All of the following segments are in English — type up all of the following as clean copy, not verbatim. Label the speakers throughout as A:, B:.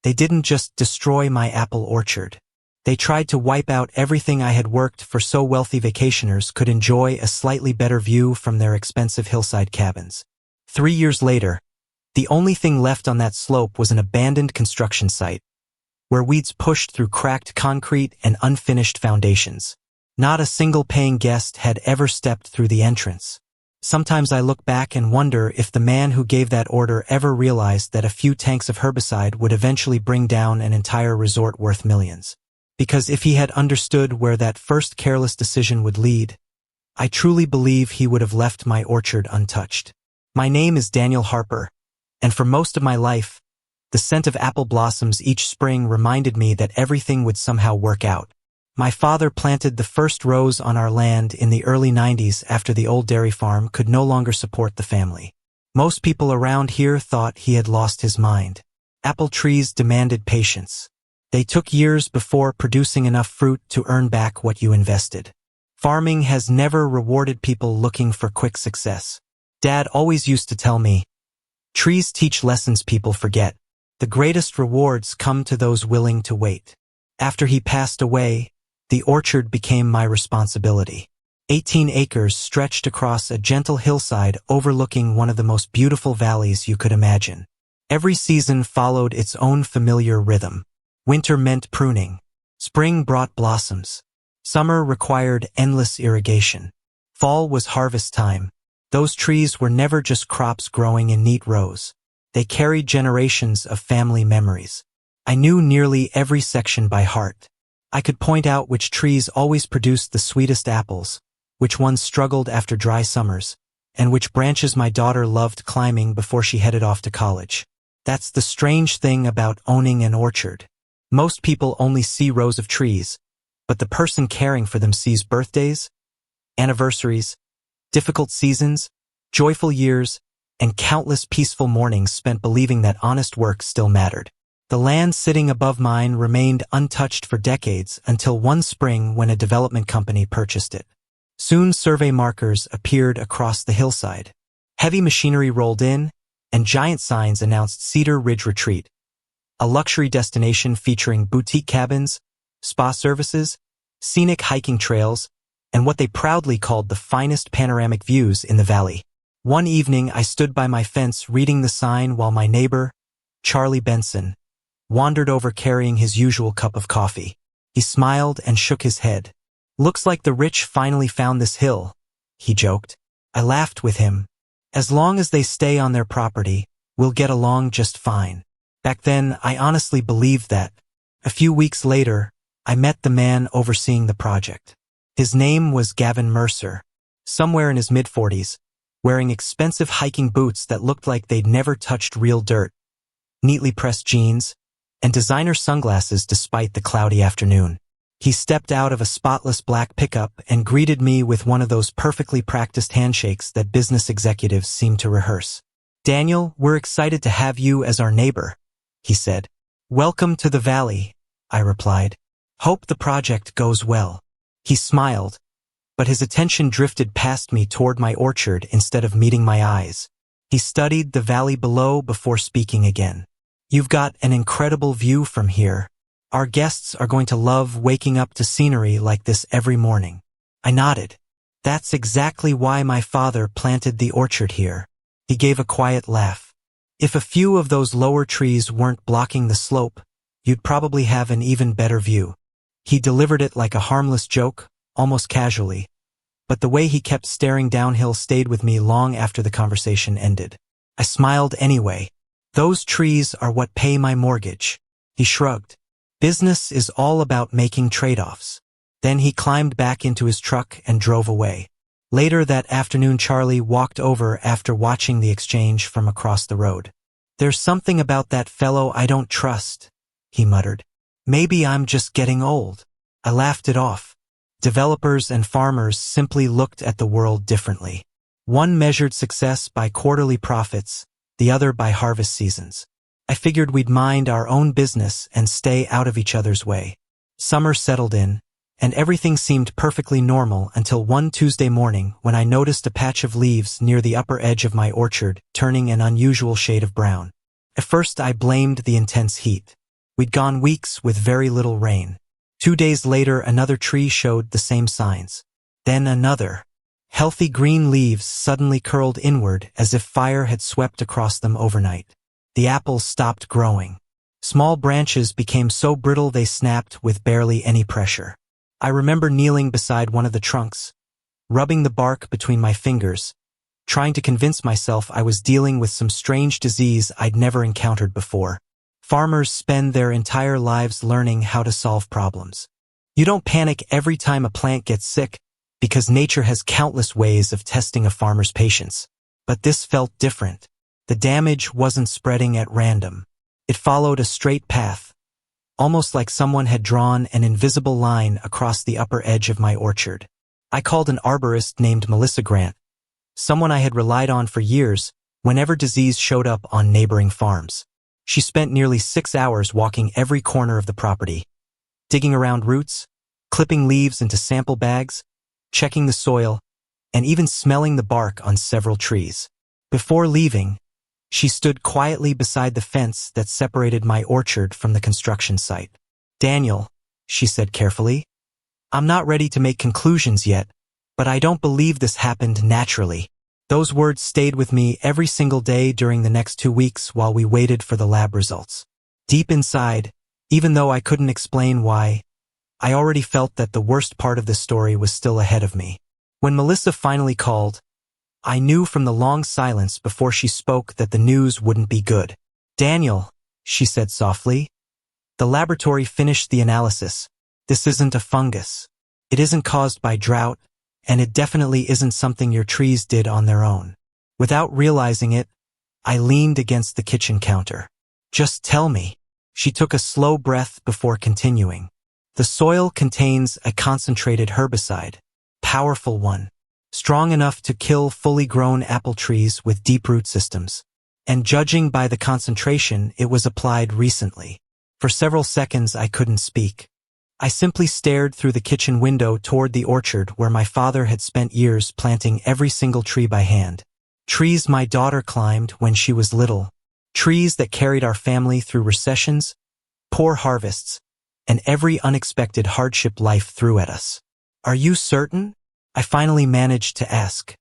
A: They didn't just destroy my apple orchard. They tried to wipe out everything I had worked for so wealthy vacationers could enjoy a slightly better view from their expensive hillside cabins. 3 years later, the only thing left on that slope was an abandoned construction site, where weeds pushed through cracked concrete and unfinished foundations. Not a single paying guest had ever stepped through the entrance. Sometimes I look back and wonder if the man who gave that order ever realized that a few tanks of herbicide would eventually bring down an entire resort worth millions. Because if he had understood where that first careless decision would lead, I truly believe he would have left my orchard untouched. My name is Daniel Harper, and for most of my life, the scent of apple blossoms each spring reminded me that everything would somehow work out. My father planted the first rows on our land in the early 90s after the old dairy farm could no longer support the family. Most people around here thought he had lost his mind. Apple trees demanded patience. They took years before producing enough fruit to earn back what you invested. Farming has never rewarded people looking for quick success. Dad always used to tell me, trees teach lessons people forget. The greatest rewards come to those willing to wait. After he passed away, the orchard became my responsibility. 18 acres stretched across a gentle hillside overlooking one of the most beautiful valleys you could imagine. Every season followed its own familiar rhythm. Winter meant pruning. Spring brought blossoms. Summer required endless irrigation. Fall was harvest time. Those trees were never just crops growing in neat rows. They carried generations of family memories. I knew nearly every section by heart. I could point out which trees always produced the sweetest apples, which ones struggled after dry summers, and which branches my daughter loved climbing before she headed off to college. That's the strange thing about owning an orchard. Most people only see rows of trees, but the person caring for them sees birthdays, anniversaries, difficult seasons, joyful years, and countless peaceful mornings spent believing that honest work still mattered. The land sitting above mine remained untouched for decades until one spring when a development company purchased it. Soon survey markers appeared across the hillside. Heavy machinery rolled in, and giant signs announced Cedar Ridge Retreat, a luxury destination featuring boutique cabins, spa services, scenic hiking trails, and what they proudly called the finest panoramic views in the valley. One evening, I stood by my fence reading the sign while my neighbor, Charlie Benson, wandered over carrying his usual cup of coffee. He smiled and shook his head. "Looks like the rich finally found this hill," he joked. I laughed with him. "As long as they stay on their property, we'll get along just fine." Back then, I honestly believed that. A few weeks later, I met the man overseeing the project. His name was Gavin Mercer. Somewhere in his mid-40s, wearing expensive hiking boots that looked like they'd never touched real dirt, neatly pressed jeans, and designer sunglasses despite the cloudy afternoon. He stepped out of a spotless black pickup and greeted me with one of those perfectly practiced handshakes that business executives seem to rehearse. "Daniel, we're excited to have you as our neighbor," he said. "Welcome to the valley," I replied. "Hope the project goes well." He smiled, but his attention drifted past me toward my orchard instead of meeting my eyes. He studied the valley below before speaking again. "You've got an incredible view from here. Our guests are going to love waking up to scenery like this every morning." I nodded. "That's exactly why my father planted the orchard here." He gave a quiet laugh. "If a few of those lower trees weren't blocking the slope, you'd probably have an even better view." He delivered it like a harmless joke, almost casually, but the way he kept staring downhill stayed with me long after the conversation ended. I smiled anyway. "Those trees are what pay my mortgage." He shrugged. "Business is all about making trade-offs." Then he climbed back into his truck and drove away. Later that afternoon, Charlie walked over after watching the exchange from across the road. "There's something about that fellow I don't trust," he muttered. "Maybe I'm just getting old." I laughed it off. Developers and farmers simply looked at the world differently. One measured success by quarterly profits, the other by harvest seasons. I figured we'd mind our own business and stay out of each other's way. Summer settled in, and everything seemed perfectly normal until one Tuesday morning when I noticed a patch of leaves near the upper edge of my orchard turning an unusual shade of brown. At first I blamed the intense heat. We'd gone weeks with very little rain. 2 days later, another tree showed the same signs. Then another. Healthy green leaves suddenly curled inward as if fire had swept across them overnight. The apples stopped growing. Small branches became so brittle they snapped with barely any pressure. I remember kneeling beside one of the trunks, rubbing the bark between my fingers, trying to convince myself I was dealing with some strange disease I'd never encountered before. Farmers spend their entire lives learning how to solve problems. You don't panic every time a plant gets sick, because nature has countless ways of testing a farmer's patience. But this felt different. The damage wasn't spreading at random. It followed a straight path, almost like someone had drawn an invisible line across the upper edge of my orchard. I called an arborist named Melissa Grant, someone I had relied on for years whenever disease showed up on neighboring farms. She spent nearly 6 hours walking every corner of the property, digging around roots, clipping leaves into sample bags, checking the soil, and even smelling the bark on several trees. Before leaving, she stood quietly beside the fence that separated my orchard from the construction site. "Daniel," she said carefully, "I'm not ready to make conclusions yet, but I don't believe this happened naturally." Those words stayed with me every single day during the next 2 weeks while we waited for the lab results. Deep inside, even though I couldn't explain why, I already felt that the worst part of the story was still ahead of me. When Melissa finally called, I knew from the long silence before she spoke that the news wouldn't be good. "Daniel," she said softly, "the laboratory finished the analysis. This isn't a fungus. It isn't caused by drought, and it definitely isn't something your trees did on their own." Without realizing it, I leaned against the kitchen counter. "Just tell me." She took a slow breath before continuing. "The soil contains a concentrated herbicide, powerful one, strong enough to kill fully grown apple trees with deep root systems. And judging by the concentration, it was applied recently." For several seconds I couldn't speak. I simply stared through the kitchen window toward the orchard where my father had spent years planting every single tree by hand. Trees my daughter climbed when she was little. Trees that carried our family through recessions, poor harvests, and every unexpected hardship life threw at us. "Are you certain?" I finally managed to ask.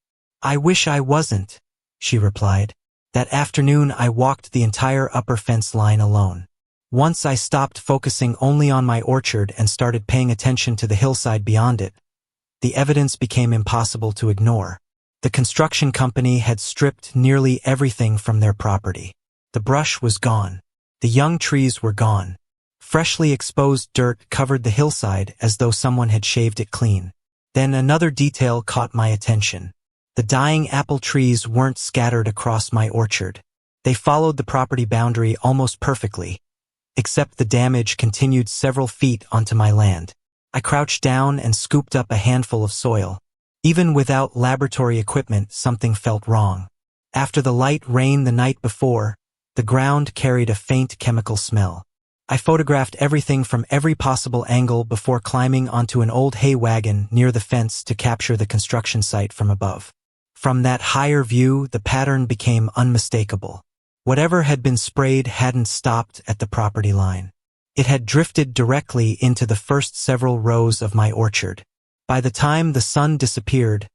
A: "I wish I wasn't," she replied. That afternoon I walked the entire upper fence line alone. Once I stopped focusing only on my orchard and started paying attention to the hillside beyond it, the evidence became impossible to ignore. The construction company had stripped nearly everything from their property. The brush was gone. The young trees were gone. Freshly exposed dirt covered the hillside as though someone had shaved it clean. Then another detail caught my attention. The dying apple trees weren't scattered across my orchard. They followed the property boundary almost perfectly, except the damage continued several feet onto my land. I crouched down and scooped up a handful of soil. Even without laboratory equipment, something felt wrong. After the light rain the night before, the ground carried a faint chemical smell. I photographed everything from every possible angle before climbing onto an old hay wagon near the fence to capture the construction site from above. From that higher view, the pattern became unmistakable. Whatever had been sprayed hadn't stopped at the property line. It had drifted directly into the first several rows of my orchard. By the time the sun disappeared,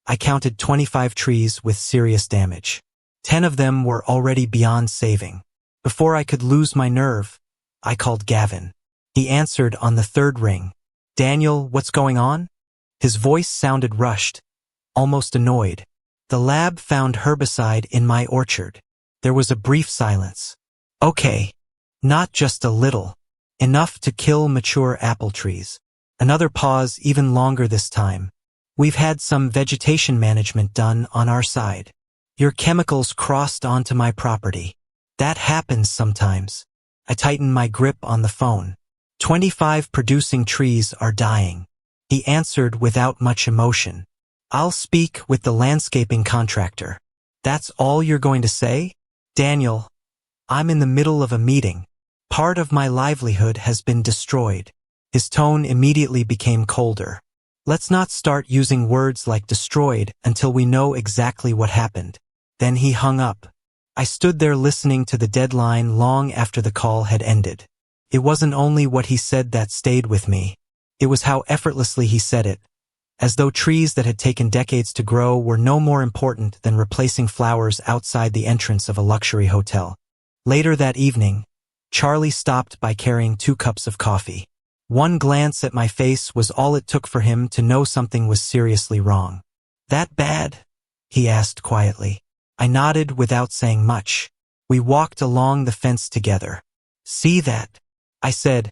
A: I counted 25 trees with serious damage. 10 of them were already beyond saving. Before I could lose my nerve, I called Gavin. He answered on the third ring. "Daniel, what's going on?" His voice sounded rushed, almost annoyed. "The lab found herbicide in my orchard." There was a brief silence. "Okay, not just a little. Enough to kill mature apple trees." Another pause, even longer this time. "We've had some vegetation management done on our side. Your chemicals crossed onto my property. That happens sometimes." I tightened my grip on the phone. 25 producing trees are dying." He answered without much emotion. "I'll speak with the landscaping contractor." "That's all you're going to say?" "Daniel, I'm in the middle of a meeting. Part of my livelihood has been destroyed." His tone immediately became colder. "Let's not start using words like destroyed until we know exactly what happened." Then he hung up. I stood there listening to the deadline long after the call had ended. It wasn't only what he said that stayed with me. It was how effortlessly he said it, as though trees that had taken decades to grow were no more important than replacing flowers outside the entrance of a luxury hotel. Later that evening, Charlie stopped by carrying 2 cups of coffee. One glance at my face was all it took for him to know something was seriously wrong. "That bad?" he asked quietly. I nodded without saying much. We walked along the fence together. "See that?" I said,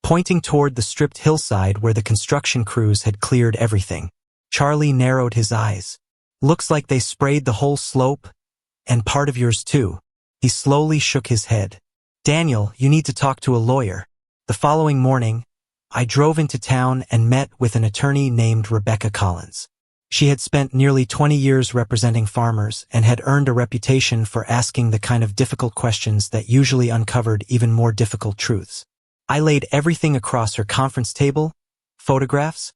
A: pointing toward the stripped hillside where the construction crews had cleared everything. Charlie narrowed his eyes. "Looks like they sprayed the whole slope, and part of yours too." He slowly shook his head. "Daniel, you need to talk to a lawyer." The following morning, I drove into town and met with an attorney named Rebecca Collins. She had spent nearly 20 years representing farmers and had earned a reputation for asking the kind of difficult questions that usually uncovered even more difficult truths. I laid everything across her conference table: photographs,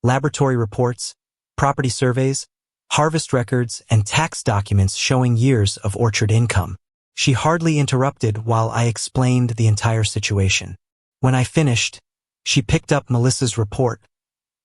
A: laboratory reports, property surveys, harvest records, and tax documents showing years of orchard income. She hardly interrupted while I explained the entire situation. When I finished, she picked up Melissa's report,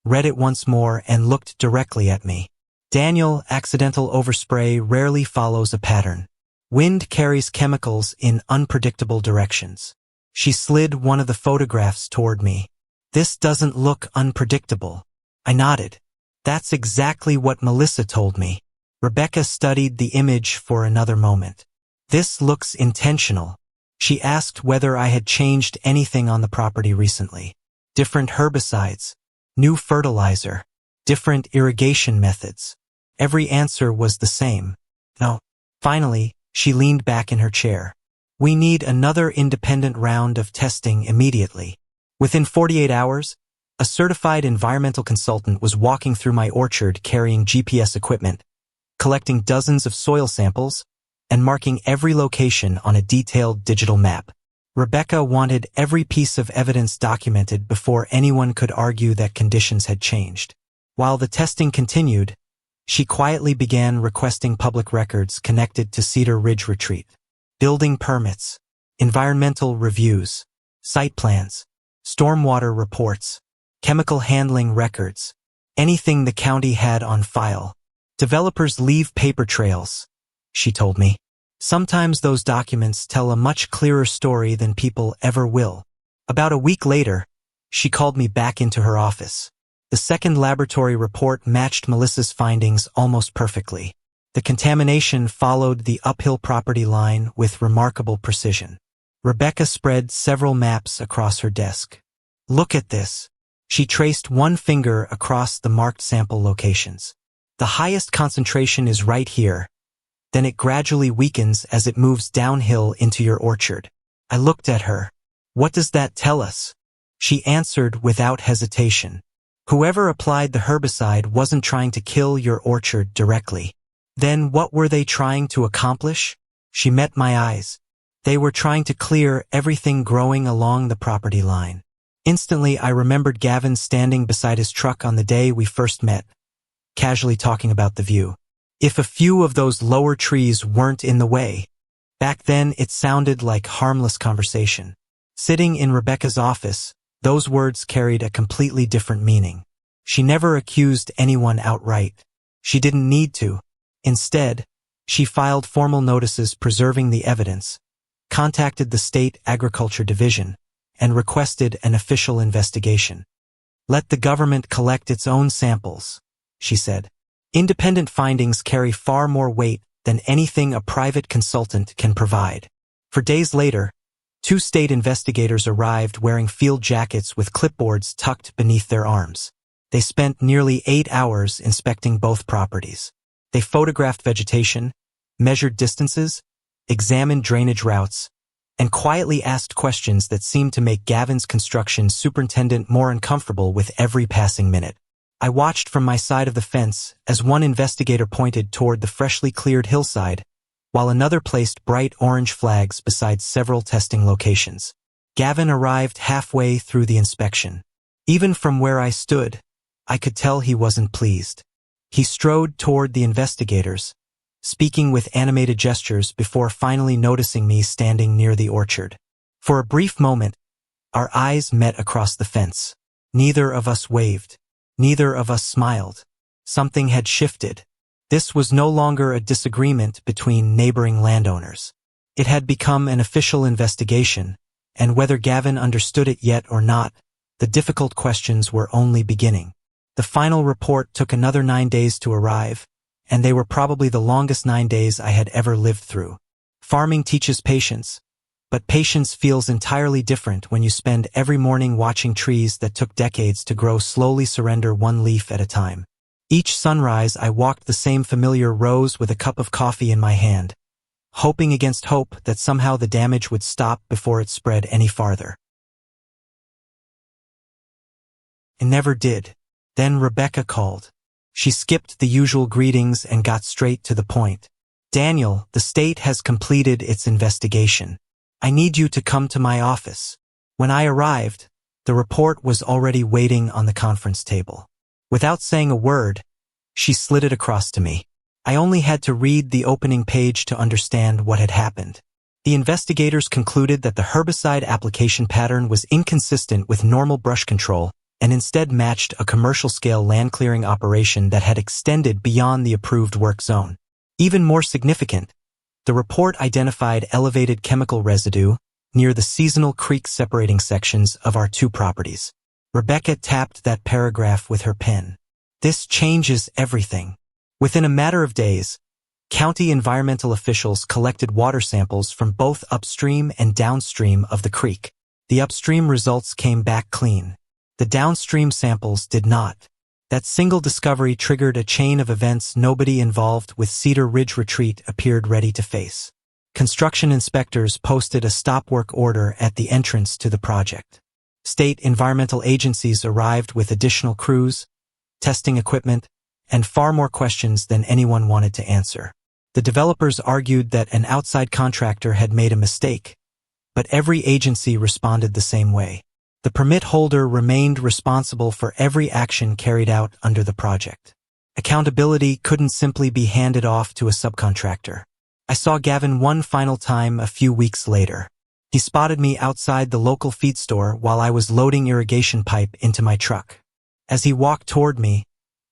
A: read it once more, and looked directly at me. "Daniel, accidental overspray rarely follows a pattern. Wind carries chemicals in unpredictable directions." She slid one of the photographs toward me. "This doesn't look unpredictable." I nodded. "That's exactly what Melissa told me." Rebecca studied the image for another moment. "This looks intentional." She asked whether I had changed anything on the property recently. Different herbicides, new fertilizer, different irrigation methods. Every answer was the same. No. Finally, she leaned back in her chair. "We need another independent round of testing immediately." Within 48 hours, a certified environmental consultant was walking through my orchard carrying GPS equipment, collecting dozens of soil samples, and marking every location on a detailed digital map. Rebecca wanted every piece of evidence documented before anyone could argue that conditions had changed. While the testing continued, she quietly began requesting public records connected to Cedar Ridge Retreat. Building permits, environmental reviews, site plans, stormwater reports, chemical handling records, anything the county had on file. "Developers leave paper trails," she told me. "Sometimes those documents tell a much clearer story than people ever will." About a week later, she called me back into her office. The second laboratory report matched Melissa's findings almost perfectly. The contamination followed the uphill property line with remarkable precision. Rebecca spread several maps across her desk. "Look at this." She traced one finger across the marked sample locations. "The highest concentration is right here. Then it gradually weakens as it moves downhill into your orchard." I looked at her. "What does that tell us?" She answered without hesitation. "Whoever applied the herbicide wasn't trying to kill your orchard directly." "Then what were they trying to accomplish?" She met my eyes. "They were trying to clear everything growing along the property line." Instantly, I remembered Gavin standing beside his truck on the day we first met, casually talking about the view. If a few of those lower trees weren't in the way. Back then, it sounded like harmless conversation. Sitting in Rebecca's office, those words carried a completely different meaning. She never accused anyone outright. She didn't need to. Instead, she filed formal notices preserving the evidence, contacted the State Agriculture Division, and requested an official investigation. "Let the government collect its own samples," she said. "Independent findings carry far more weight than anything a private consultant can provide." For days later, 2 state investigators arrived wearing field jackets with clipboards tucked beneath their arms. They spent nearly 8 hours inspecting both properties. They photographed vegetation, measured distances, examined drainage routes, and quietly asked questions that seemed to make Gavin's construction superintendent more uncomfortable with every passing minute. I watched from my side of the fence as one investigator pointed toward the freshly cleared hillside, while another placed bright orange flags beside several testing locations. Gavin arrived halfway through the inspection. Even from where I stood, I could tell he wasn't pleased. He strode toward the investigators, speaking with animated gestures before finally noticing me standing near the orchard. For a brief moment, Our eyes met across the fence. Neither of us waved. Neither of us smiled. Something had shifted. This was no longer a disagreement between neighboring landowners. It had become an official investigation, and whether Gavin understood it yet or not, the difficult questions were only beginning. The final report took another 9 days to arrive, and they were probably the longest 9 days I had ever lived through. Farming teaches patience, but patience feels entirely different when you spend every morning watching trees that took decades to grow slowly surrender one leaf at a time. Each sunrise I walked the same familiar rows with a cup of coffee in my hand, hoping against hope that somehow the damage would stop before it spread any farther. It never did. Then Rebecca called. She skipped the usual greetings and got straight to the point. "Daniel, the state has completed its investigation. I need you to come to my office." When I arrived, the report was already waiting on the conference table. Without saying a word, she slid it across to me. I only had to read the opening page to understand what had happened. The investigators concluded that the herbicide application pattern was inconsistent with normal brush control and instead matched a commercial-scale land-clearing operation that had extended beyond the approved work zone. Even more significant, the report identified elevated chemical residue near the seasonal creek separating sections of our two properties. Rebecca tapped that paragraph with her pen. "This changes everything." Within a matter of days, county environmental officials collected water samples from both upstream and downstream of the creek. The upstream results came back clean. The downstream samples did not. That single discovery triggered a chain of events nobody involved with Cedar Ridge Retreat appeared ready to face. Construction inspectors posted a stop work order at the entrance to the project. State environmental agencies arrived with additional crews, testing equipment, and far more questions than anyone wanted to answer. The developers argued that an outside contractor had made a mistake, but every agency responded the same way. The permit holder remained responsible for every action carried out under the project. Accountability couldn't simply be handed off to a subcontractor. I saw Gavin one final time a few weeks later. He spotted me outside the local feed store while I was loading irrigation pipe into my truck. As he walked toward me,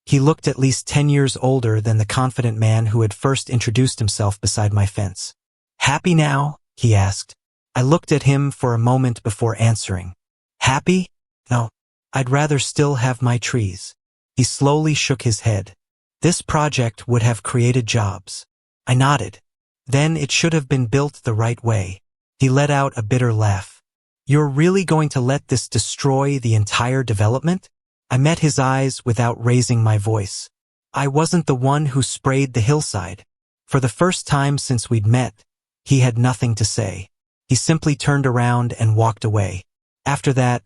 A: he looked at least 10 years older than the confident man who had first introduced himself beside my fence. "Happy now?" he asked. I looked at him for a moment before answering. "Happy? No. I'd rather still have my trees." He slowly shook his head. "This project would have created jobs." I nodded. "Then it should have been built the right way." He let out a bitter laugh. "You're really going to let this destroy the entire development?" I met his eyes without raising my voice. I wasn't the one who sprayed the hillside. For the first time since we'd met, he had nothing to say. He simply turned around and walked away. After that,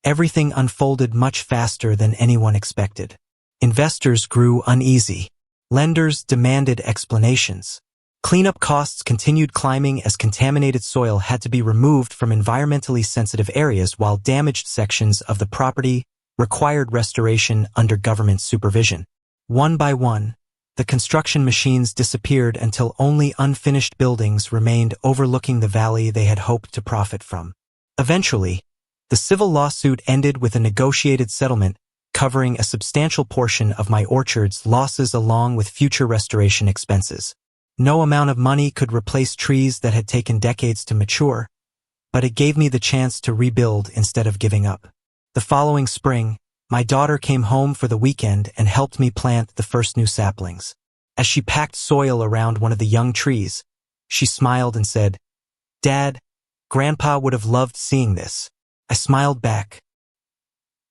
A: everything unfolded much faster than anyone expected. Investors grew uneasy. Lenders demanded explanations. Cleanup costs continued climbing as contaminated soil had to be removed from environmentally sensitive areas while damaged sections of the property required restoration under government supervision. One by one, the construction machines disappeared until only unfinished buildings remained overlooking the valley they had hoped to profit from. Eventually, the civil lawsuit ended with a negotiated settlement covering a substantial portion of my orchard's losses along with future restoration expenses. No amount of money could replace trees that had taken decades to mature, but it gave me the chance to rebuild instead of giving up. The following spring, my daughter came home for the weekend and helped me plant the first new saplings. As she packed soil around one of the young trees, she smiled and said, "Dad, Grandpa would have loved seeing this." I smiled back.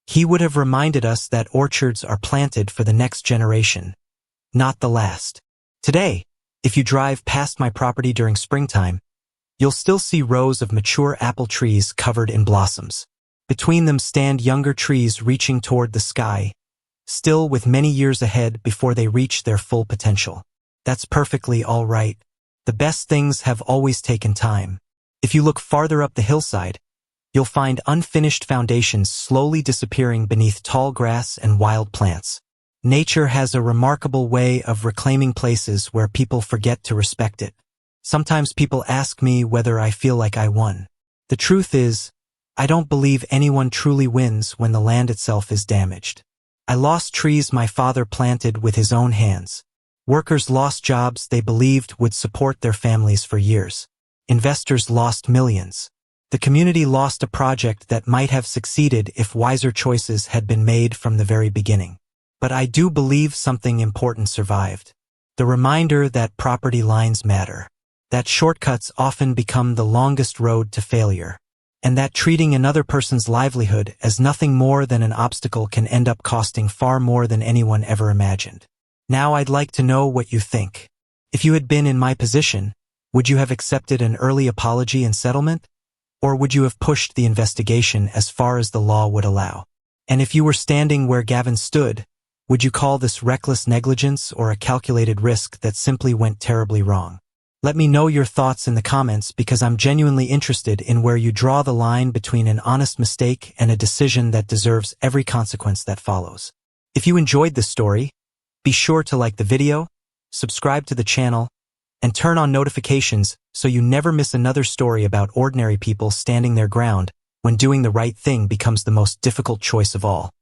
A: He would have reminded us that orchards are planted for the next generation, not the last. Today, if you drive past my property during springtime, you'll still see rows of mature apple trees covered in blossoms. Between them stand younger trees reaching toward the sky, still with many years ahead before they reach their full potential. That's perfectly all right. The best things have always taken time. If you look farther up the hillside, you'll find unfinished foundations slowly disappearing beneath tall grass and wild plants. Nature has a remarkable way of reclaiming places where people forget to respect it. Sometimes people ask me whether I feel like I won. The truth is, I don't believe anyone truly wins when the land itself is damaged. I lost trees my father planted with his own hands. Workers lost jobs they believed would support their families for years. Investors lost millions. The community lost a project that might have succeeded if wiser choices had been made from the very beginning. But I do believe something important survived. The reminder that property lines matter. That shortcuts often become the longest road to failure. And that treating another person's livelihood as nothing more than an obstacle can end up costing far more than anyone ever imagined. Now I'd like to know what you think. If you had been in my position, would you have accepted an early apology and settlement? Or would you have pushed the investigation as far as the law would allow? And if you were standing where Gavin stood, would you call this reckless negligence or a calculated risk that simply went terribly wrong? Let me know your thoughts in the comments because I'm genuinely interested in where you draw the line between an honest mistake and a decision that deserves every consequence that follows. If you enjoyed this story, be sure to like the video, subscribe to the channel, and turn on notifications so you never miss another story about ordinary people standing their ground when doing the right thing becomes the most difficult choice of all.